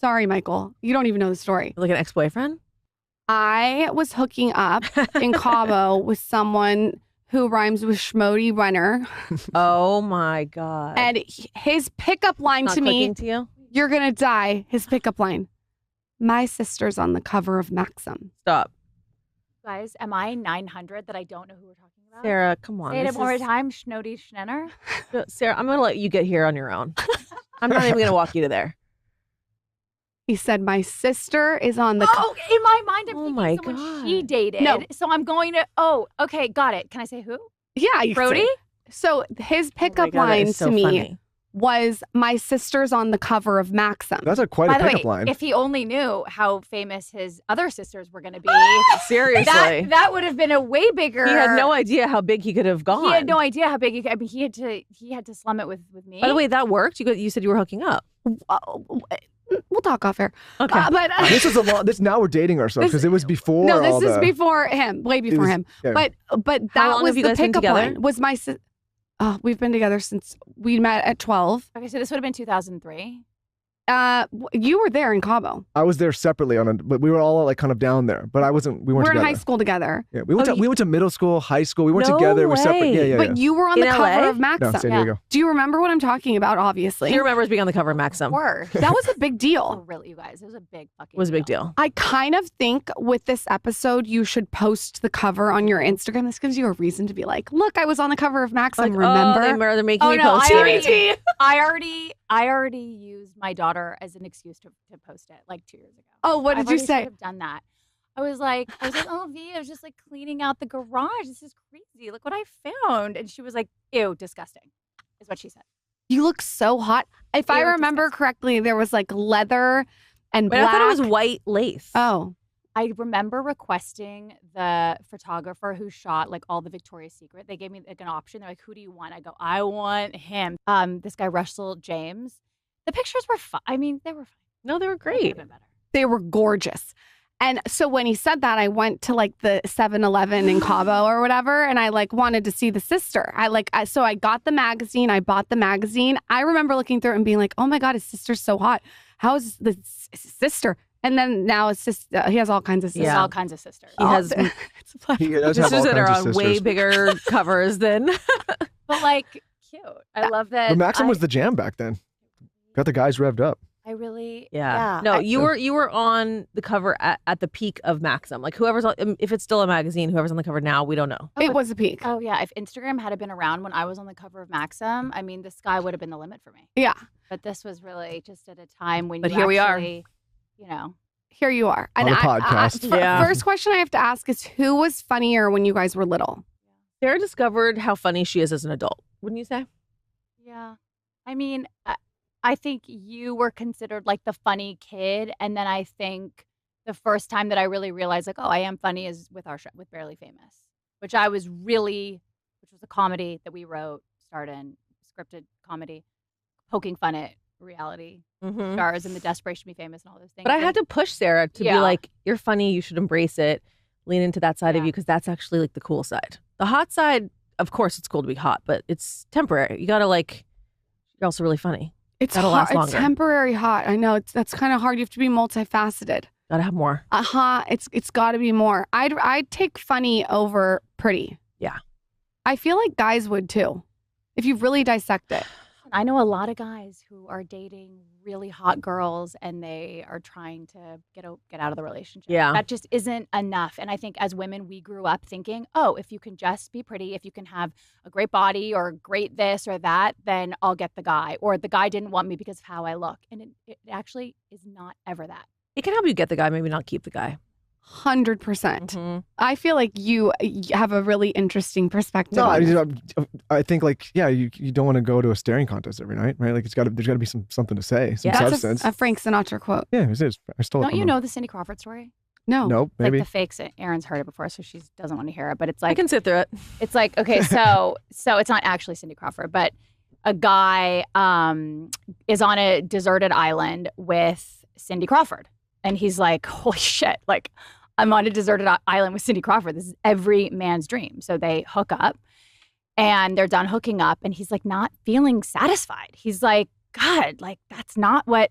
Sorry, Michael. You don't even know the story. Like an ex-boyfriend? I was hooking up in Cabo with someone who rhymes with Schmody Renner. Oh my God. And his pickup line Not to me, clicking to you? you're going to die. His pickup line, my sister's on the cover of Maxim. Stop. Guys, am I 900 that I don't know who we're talking about? Sarah, come on. Say it This one more is- time. Schnody Schnenner. Sarah, I'm going to let you get here on your own. I'm not even going to walk you to there. He said, my sister is on the Oh, in my mind, I'm Oh thinking my someone she God. dated. No. So I'm going to, okay, got it. Can I say who? Yeah, you can Brody? say. So his pickup God, that line is to so me funny. was, my sister's on the cover of Maxim. That's quite By a the pickup way, line. if he only knew how famous his other sisters were going to be, Seriously. that would have been a way bigger. He had no idea how big he could have gone. He had no idea how big he could. I mean, he had to slum it with me. By the way, that worked. You said you were hooking up. We'll talk off air. Okay. This is a lot. Now we're dating ourselves because it was before. No, all this is the- before him, way before him. yeah. But How that long was have you the guys been pickup together? line. Was my we've been together since we met at 12. Okay, so this would have been 2003. You were there in Cabo. I was there separately but we were all like kind of down there. But I wasn't. We weren't We're in together. high school together. Yeah, we went to middle school, high school. We weren't No together. We're separate. way. Yeah. But you were on In the LA? cover of No, Maxim. San Diego. Do you remember what I'm talking about? Obviously. He remembers being on the cover of Maxim. Or That was a big deal. really, you guys, it was a big fucking. It was a big deal. I kind of think with this episode, you should post the cover on your Instagram. This gives you a reason to be like, look, I was on the cover of Maxim, Like, remember? they're making Oh me no, post it. I already used my daughter as an excuse to post it like 2 years ago. Oh, what did you say? I've done that. I was like, oh, V, I was just like cleaning out the garage. This is crazy. Look what I found. And she was like, ew, disgusting, is what she said. You look so hot. If I They were remember disgusting. correctly, there was like leather and But black. I thought it was white lace. Oh, I remember requesting the photographer who shot like all the Victoria's Secret. They gave me like an option. They're like, who do you want? I go, I want him. This guy, Russell James. The pictures were fine. I mean, they were fine. No, they were They could great. have been better. they were gorgeous. And so when he said that, I went to like the 7-Eleven in Cabo or whatever, and I like wanted to see the sister. So I got the magazine. I bought the magazine. I remember looking through it and being like, oh my God, his sister's so hot. How is the sister? And then now it's just, he has all kinds of sisters. There's all kinds of sisters. He has It's like- He does have all sisters that are kinds on of way sisters. bigger covers than. But like, cute. I love that. But Maxim was the jam back then. Got the guys revved up. I really, Yeah. No, you were on the cover at the peak of Maxim. Like whoever's on, if it's still a magazine, whoever's on the cover now, we don't know. it was a peak. Oh yeah, if Instagram had been around when I was on the cover of Maxim, I mean, the sky would have been the limit for me. Yeah. But this was really just at a time when But you here we are. actually, you know, Here you are. On a podcast. Yeah. First question I have to ask is, who was funnier when you guys were little? Sarah discovered how funny she is as an adult. Wouldn't you say? yeah. I mean, I think you were considered like the funny kid, and then I think the first time that I really realized like, oh, I am funny is with our show, with Barely Famous, which was a comedy that we wrote, starred in, scripted comedy, poking fun at reality Mm-hmm. stars and the desperation to be famous and all those things. But I had to push Sarah to be Yeah. like, you're funny. You should embrace it. Lean into that side of Yeah. you because that's actually like the cool side. The hot side, of course, it's cool to be hot, but it's temporary. You gotta you're also really funny. It's That'll hard. last It's longer. temporary hot. I know. That's kind of hard. You have to be multifaceted. Gotta have more. It's got to be more. I'd take funny over pretty. Yeah. I feel like guys would too, if you really dissect it. I know a lot of guys who are dating really hot girls and they are trying to get out of the relationship. Yeah. That just isn't enough. And I think as women, we grew up thinking, oh, if you can just be pretty, if you can have a great body or great this or that, then I'll get the guy. Or the guy didn't want me because of how I look. And it actually is not ever that. It can help you get the guy, maybe not keep the guy. 100%. Mm-hmm. I feel like you have a really interesting perspective. No, on this. I think you don't want to go to a staring contest every night, right? Like there's got to be something to say, some Yeah. That's substance. a Frank Sinatra quote. Yeah, it is. I stole it Don't from you him. know the Cindy Crawford story? No. Nope, maybe. Like the fakes. Erin's heard it before, so she doesn't want to hear it. But it's I like can sit through it. It's like, okay, so it's not actually Cindy Crawford, but a guy is on a deserted island with Cindy Crawford. And he's like, holy shit, like I'm on a deserted island with Cindy Crawford. This is every man's dream. So they hook up and they're done hooking up and he's like not feeling satisfied. He's like, God, like that's not what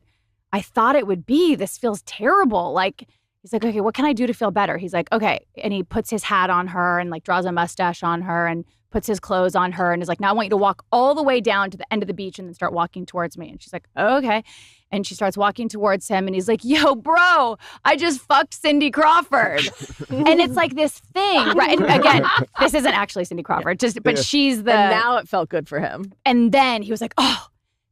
I thought it would be. This feels terrible. Like, he's like, okay, what can I do to feel better? He's like, okay. And he puts his hat on her and like draws a mustache on her and puts his clothes on her and is like, now I want you to walk all the way down to the end of the beach and then start walking towards me. And she's like, okay. And she starts walking towards him and he's like, yo, bro, I just fucked Cindy Crawford. And it's like this thing, right? And again, this isn't actually Cindy Crawford, but she's the. And now it felt good for him. And then he was like, oh,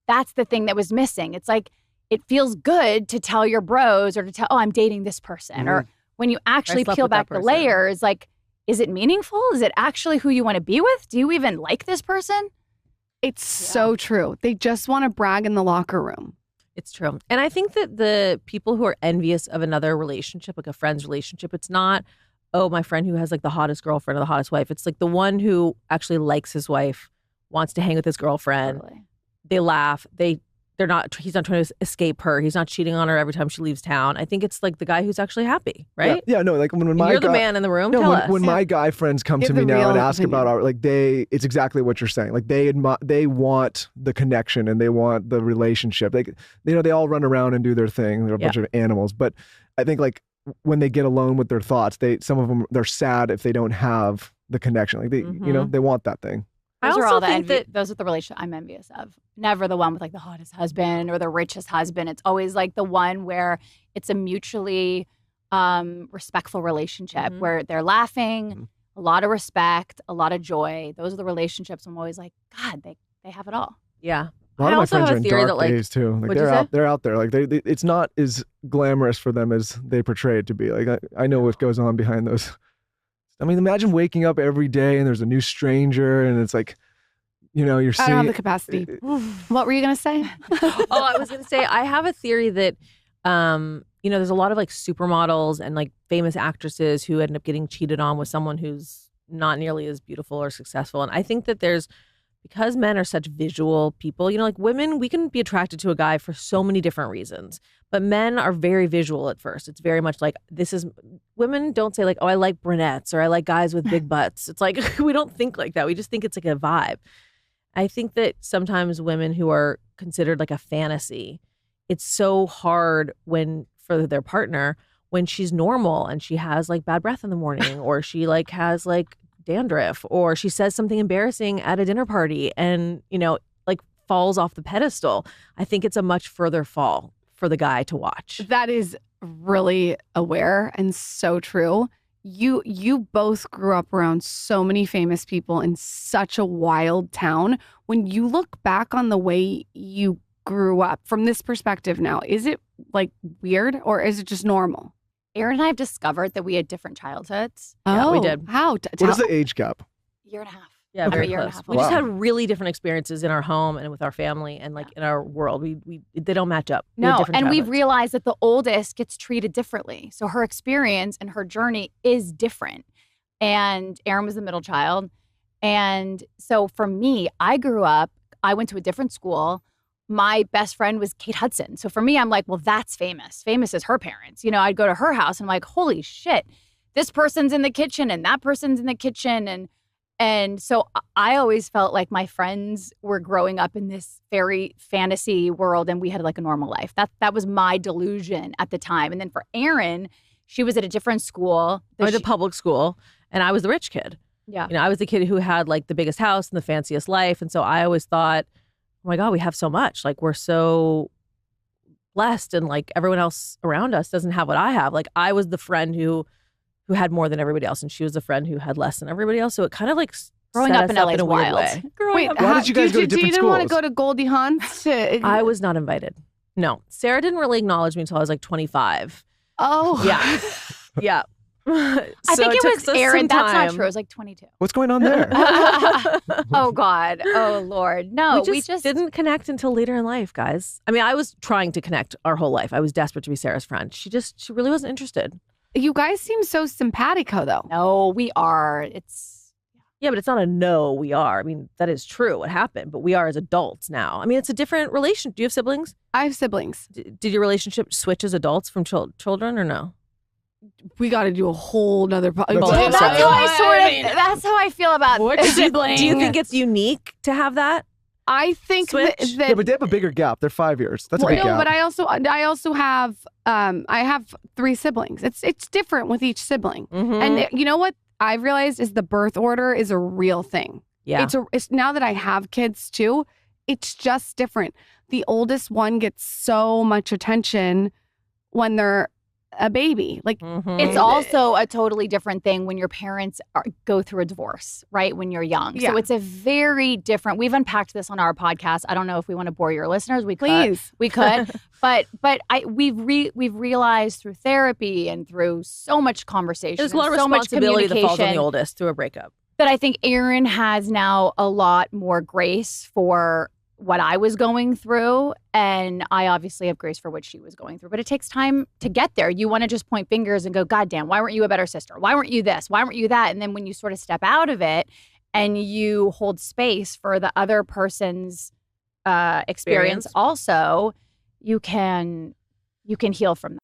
that's the thing that was missing. It's like, it feels good to tell your bros or to tell, oh, I'm dating this person. Or when you actually peel back the layers, like, is it meaningful? Is it actually who you want to be with? Do you even like this person? It's so true. They just want to brag in the locker room. It's true. And I think that the people who are envious of another relationship, like a friend's relationship, it's not, oh, my friend who has like the hottest girlfriend or the hottest wife. It's like the one who actually likes his wife, wants to hang with his girlfriend. Totally. They laugh. He's not trying to escape her. He's not cheating on her every time she leaves town. I think it's like the guy who's actually happy, right? Yeah, no, like when You're the man in the room. No, Tell us. when my guy friends come Give to me the now and real ask opinion. about it's exactly what you're saying. Like they want the connection and they want the relationship. Like, they all run around and do their thing. They're a bunch of animals. But I think like when they get alone with their thoughts, some of them, they're sad if they don't have the connection. Like they want that thing. Those are also all the think that those are the relationship I'm envious of. Never the one with like the hottest husband or the richest husband. It's always like the one where it's a mutually respectful relationship where they're laughing, a lot of respect, a lot of joy. Those are the relationships I'm always like, God, they have it all. Yeah. A lot I of my also friends have are a in theory dark that, like, days too. Like what'd you say? they're out there. Like they it's not as glamorous for them as they portray it to be. Like I know what goes on behind those. I mean, imagine waking up every day and there's a new stranger and it's like, you're I seeing. don't have the capacity. What were you going to say? I was going to say, I have a theory that, there's a lot of like supermodels and like famous actresses who end up getting cheated on with someone who's not nearly as beautiful or successful. And I think that because men are such visual people, like women, we can be attracted to a guy for so many different reasons. But men are very visual at first. It's very much like, women don't say like, oh, I like brunettes or I like guys with big butts. It's like, we don't think like that. We just think it's like a vibe. I think that sometimes women who are considered like a fantasy, it's so hard for their partner when she's normal and she has like bad breath in the morning or she like has like dandruff or she says something embarrassing at a dinner party and, like falls off the pedestal. I think it's a much further fall for the guy to watch. That is really aware and so true. You both grew up around so many famous people in such a wild town. When you look back on the way you grew up from this perspective now, is it like weird or is it just normal? Erin and I have discovered that we had different childhoods. Yeah, we did. How? What is the age gap? Year and a half. Yeah, I'm very a year and a close. half We just older. had really different experiences in our home and with our family and like in our world. They don't match up. We had No, different and we've childhoods. realized that the oldest gets treated differently. So her experience and her journey is different. And Erin was the middle child. And so for me, I went to a different school. My best friend was Kate Hudson. So for me, I'm like, well, that's famous. Famous is her parents. I'd go to her house and I'm like, holy shit, this person's in the kitchen and that person's in the kitchen. And so I always felt like my friends were growing up in this very fantasy world and we had like a normal life. That was my delusion at the time. And then for Erin, she was at a different school. I went to public school and I was the rich kid. Yeah. I was the kid who had like the biggest house and the fanciest life. And so I always thought, oh my God, we have so much. Like we're so blessed and like everyone else around us doesn't have what I have. Like I was the friend who had more than everybody else and she was the friend who had less than everybody else. So it kind of like Growing set up us in LA is a weird wild. way. Wait, Why did you guys go to different you didn't want to schools? go to Goldie Hawn's? I was not invited. No. Sarah didn't really acknowledge me until I was like 25. Oh. Yeah. Yeah. I think it was Erin. That's not true. It was like 22. What's going on there? Oh God. Oh Lord. No, we just didn't connect until later in life, guys. I mean, I was trying to connect our whole life. I was desperate to be Sarah's friend. She really wasn't interested. You guys seem so simpatico though. No, we are. Yeah, but it's not a no, we are. I mean, that is true, what happened, but we are as adults now. I mean, it's a different relation. Do you have siblings? I have siblings. Did your relationship switch as adults from children or no? We got to do a whole nother That's Well, awesome. that's how I feel about siblings. Do you think it's unique to have that? I think that, Switch? Yeah, but they have a bigger gap. They're 5 years. That's a big no, gap. but I also have I have 3 siblings. It's different with each sibling. Mhm. And you know what I've realized is the birth order is a real thing. Yeah. It's now that I have kids too, it's just different. The oldest one gets so much attention when they're a baby. Like Mhm. It's also a totally different thing when your parents go through a divorce, right? When you're young. Yeah. So it's a very different. We've unpacked this on our podcast. I don't know if we want to bore your listeners. We could. please. We could. but we've realized through therapy and through so much conversation, There's a lot of and so much responsibility that falls on the communication, oldest through a breakup. that I think Erin has now a lot more grace for what I was going through. And I obviously have grace for what she was going through. But it takes time to get there. You want to just point fingers and go, God damn, why weren't you a better sister? Why weren't you this? Why weren't you that? And then when you sort of step out of it and you hold space for the other person's experience also, you can heal from